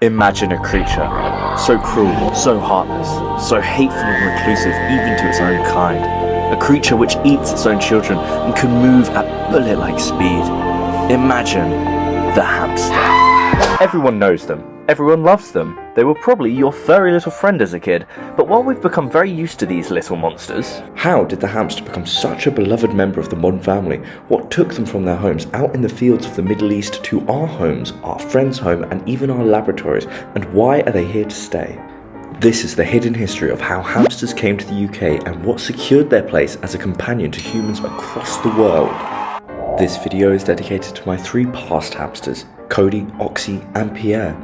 Imagine a creature, so cruel, so heartless, so hateful and reclusive even to its own kind. A creature which eats its own children and can move at bullet-like speed. Imagine the hamster. Everyone knows them. Everyone loves them. They were probably your furry little friend as a kid, but while we've become very used to these little monsters, how did the hamster become such a beloved member of the modern family? What took them from their homes out in the fields of the Middle East to our homes, our friends' home, and even our laboratories? And why are they here to stay? This is the hidden history of how hamsters came to the UK and what secured their place as a companion to humans across the world. This video is dedicated to my 3 past hamsters, Cody, Oxy, and Pierre.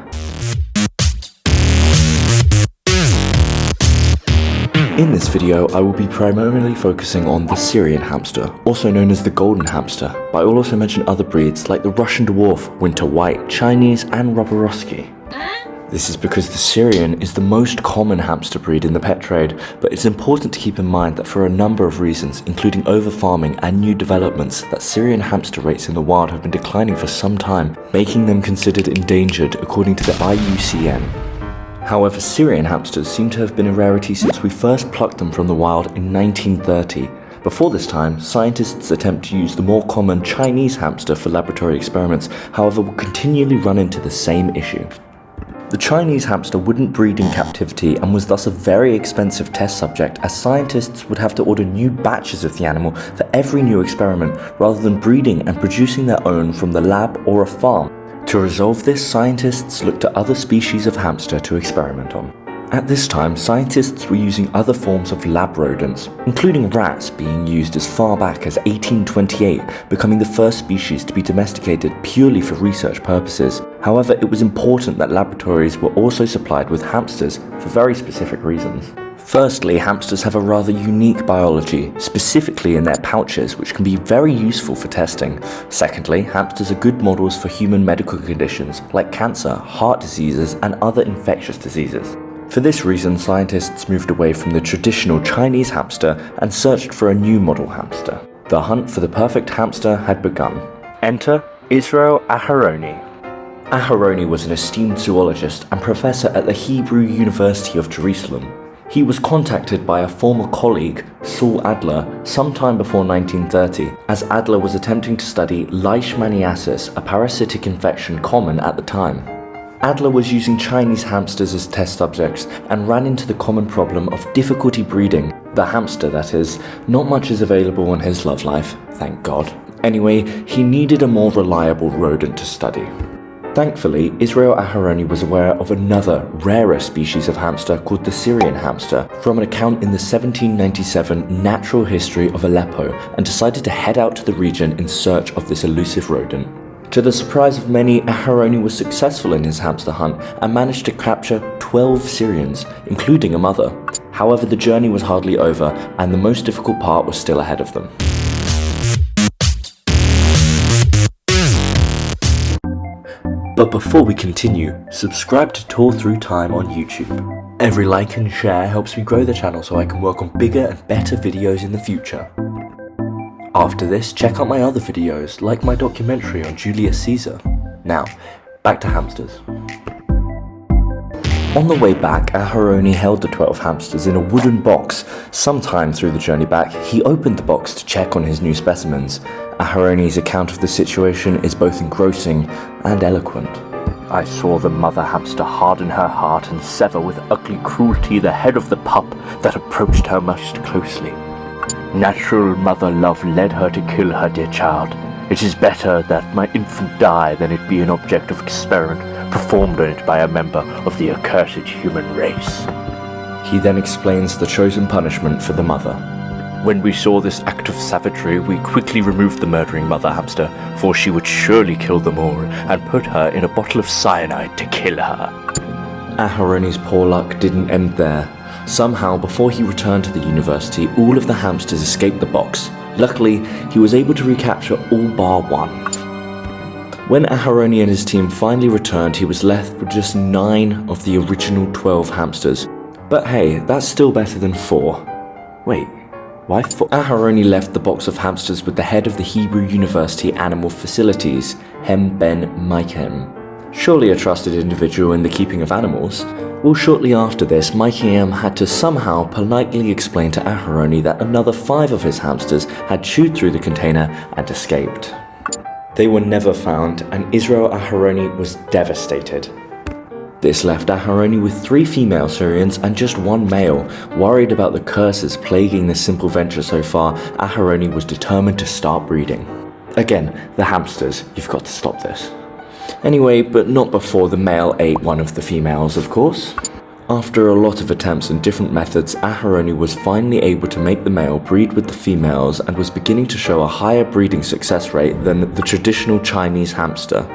In this video, I will be primarily focusing on the Syrian hamster, also known as the golden hamster, but I will also mention other breeds like the Russian dwarf, winter white, Chinese, and Roborowski. This is because the Syrian is the most common hamster breed in the pet trade, but it's important to keep in mind that for a number of reasons, including over-farming and new developments, that Syrian hamster rates in the wild have been declining for some time, making them considered endangered according to the IUCN. However, Syrian hamsters seem to have been a rarity since we first plucked them from the wild in 1930. Before this time, scientists attempt to use the more common Chinese hamster for laboratory experiments, however will continually run into the same issue. The Chinese hamster wouldn't breed in captivity and was thus a very expensive test subject, as scientists would have to order new batches of the animal for every new experiment rather than breeding and producing their own from the lab or a farm. To resolve this, scientists looked at other species of hamster to experiment on. At this time, scientists were using other forms of lab rodents, including rats being used as far back as 1828, becoming the first species to be domesticated purely for research purposes. However, it was important that laboratories were also supplied with hamsters for very specific reasons. Firstly, hamsters have a rather unique biology, specifically in their pouches, which can be very useful for testing. Secondly, hamsters are good models for human medical conditions like cancer, heart diseases, and other infectious diseases. For this reason, scientists moved away from the traditional Chinese hamster and searched for a new model hamster. The hunt for the perfect hamster had begun. Enter Israel Aharoni. Aharoni was an esteemed zoologist and professor at the Hebrew University of Jerusalem. He was contacted by a former colleague, Saul Adler, sometime before 1930, as Adler was attempting to study Leishmaniasis, a parasitic infection common at the time. Adler was using Chinese hamsters as test subjects and ran into the common problem of difficulty breeding. The hamster, that is. Not much is available in his love life, thank God. Anyway, he needed a more reliable rodent to study. Thankfully, Israel Aharoni was aware of another, rarer species of hamster called the Syrian hamster from an account in the 1797 Natural History of Aleppo, and decided to head out to the region in search of this elusive rodent. To the surprise of many, Aharoni was successful in his hamster hunt and managed to capture 12 Syrians, including a mother. However, the journey was hardly over, and the most difficult part was still ahead of them. But before we continue, subscribe to Tour Through Time on YouTube. Every like and share helps me grow the channel so I can work on bigger and better videos in the future. After this, check out my other videos, like my documentary on Julius Caesar. Now, back to hamsters. On the way back, Aharoni held the 12 hamsters in a wooden box. Sometime through the journey back, he opened the box to check on his new specimens. Aharoni's account of the situation is both engrossing and eloquent. I saw the mother hamster harden her heart and sever with ugly cruelty the head of the pup that approached her most closely. Natural mother love led her to kill her dear child. It is better that my infant die than it be an object of experiment performed on it by a member of the accursed human race. He then explains the chosen punishment for the mother. When we saw this act of savagery, we quickly removed the murdering mother hamster, for she would surely kill them all, and put her in a bottle of cyanide to kill her. Aharoni's poor luck didn't end there. Somehow, before he returned to the university, all of the hamsters escaped the box. Luckily, he was able to recapture all bar one. When Aharoni and his team finally returned, he was left with just 9 of the original 12 hamsters. But hey, that's still better than 4. Wait, why 4? Aharoni left the box of hamsters with the head of the Hebrew University Animal Facilities, Hem Ben Maikem. surely a trusted individual in the keeping of animals. Well, shortly after this, Mikey M had to somehow politely explain to Aharoni that another 5 of his hamsters had chewed through the container and escaped. They were never found, and Israel Aharoni was devastated. This left Aharoni with 3 female Syrians and just 1 male. Worried about the curses plaguing this simple venture so far, Aharoni was determined to start breeding. Again, the hamsters, you've got to stop this. Anyway, but not before the male ate one of the females, of course. After a lot of attempts and different methods, Aharoni was finally able to make the male breed with the females and was beginning to show a higher breeding success rate than the traditional Chinese hamster.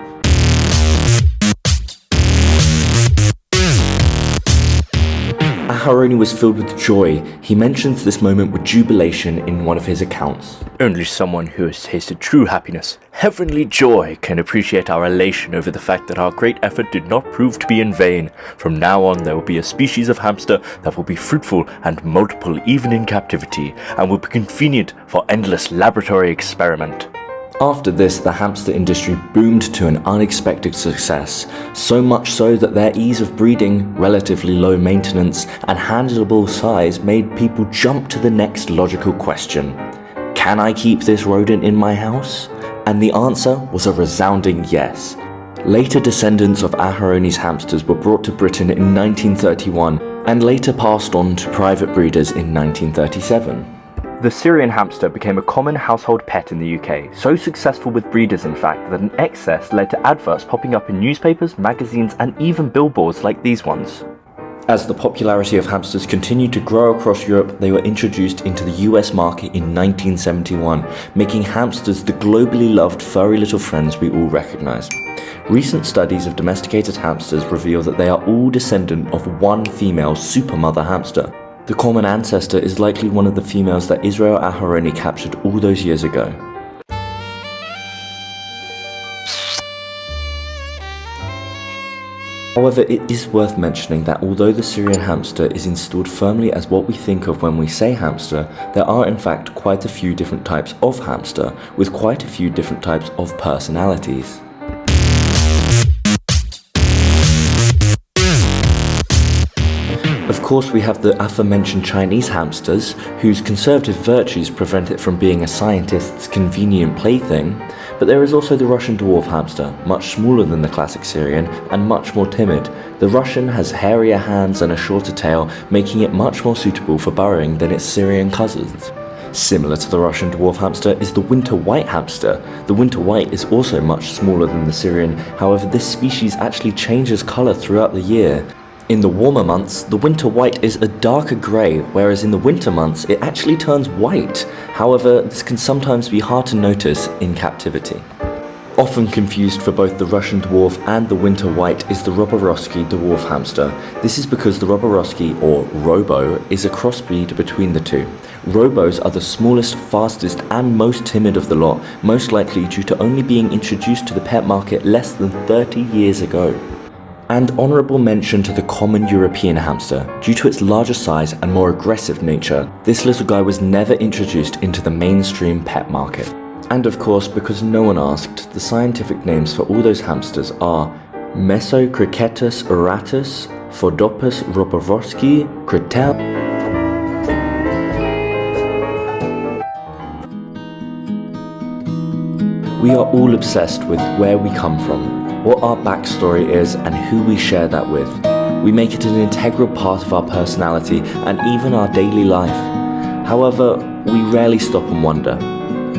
Aharoni was filled with joy. He mentions this moment with jubilation in one of his accounts. Only someone who has tasted true happiness, heavenly joy, can appreciate our elation over the fact that our great effort did not prove to be in vain. From now on, there will be a species of hamster that will be fruitful and multiple even in captivity, and will be convenient for endless laboratory experiment. After this, the hamster industry boomed to an unexpected success, so much so that their ease of breeding, relatively low maintenance, and handleable size made people jump to the next logical question. Can I keep this rodent in my house? And the answer was a resounding yes. Later descendants of Aharoni's hamsters were brought to Britain in 1931 and later passed on to private breeders in 1937. The Syrian hamster became a common household pet in the UK, so successful with breeders in fact that an excess led to adverts popping up in newspapers, magazines and even billboards like these ones. As the popularity of hamsters continued to grow across Europe, they were introduced into the US market in 1971, making hamsters the globally loved furry little friends we all recognise. Recent studies of domesticated hamsters reveal that they are all descendant of one female supermother hamster. The common ancestor is likely one of the females that Israel Aharoni captured all those years ago. However, it is worth mentioning that although the Syrian hamster is installed firmly as what we think of when we say hamster, there are in fact quite a few different types of hamster, with quite a few different types of personalities. Of course, we have the aforementioned Chinese hamsters, whose conservative virtues prevent it from being a scientist's convenient plaything, but there is also the Russian dwarf hamster, much smaller than the classic Syrian and much more timid. The Russian has hairier hands and a shorter tail, making it much more suitable for burrowing than its Syrian cousins. Similar to the Russian dwarf hamster is the winter white hamster. The winter white is also much smaller than the Syrian, however this species actually changes colour throughout the year. In the warmer months, the winter white is a darker grey, whereas in the winter months it actually turns white. However, this can sometimes be hard to notice in captivity. Often confused for both the Russian dwarf and the winter white is the Roborosky dwarf hamster. This is because the Roborosky, or Robo, is a crossbreed between the two. Robos are the smallest, fastest and most timid of the lot, most likely due to only being introduced to the pet market less than 30 years ago. And honourable mention to the common European hamster. Due to its larger size and more aggressive nature, this little guy was never introduced into the mainstream pet market. And of course, because no one asked, the scientific names for all those hamsters are Mesocricetus auratus, Phodopus roborosky, Critel. We are all obsessed with where we come from, what our backstory is and who we share that with. We make it an integral part of our personality and even our daily life. However, we rarely stop and wonder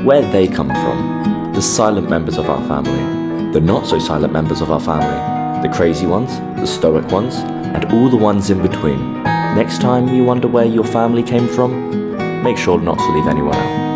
where they come from. The silent members of our family, the not so silent members of our family, the crazy ones, the stoic ones, and all the ones in between. Next time you wonder where your family came from, make sure not to leave anyone out.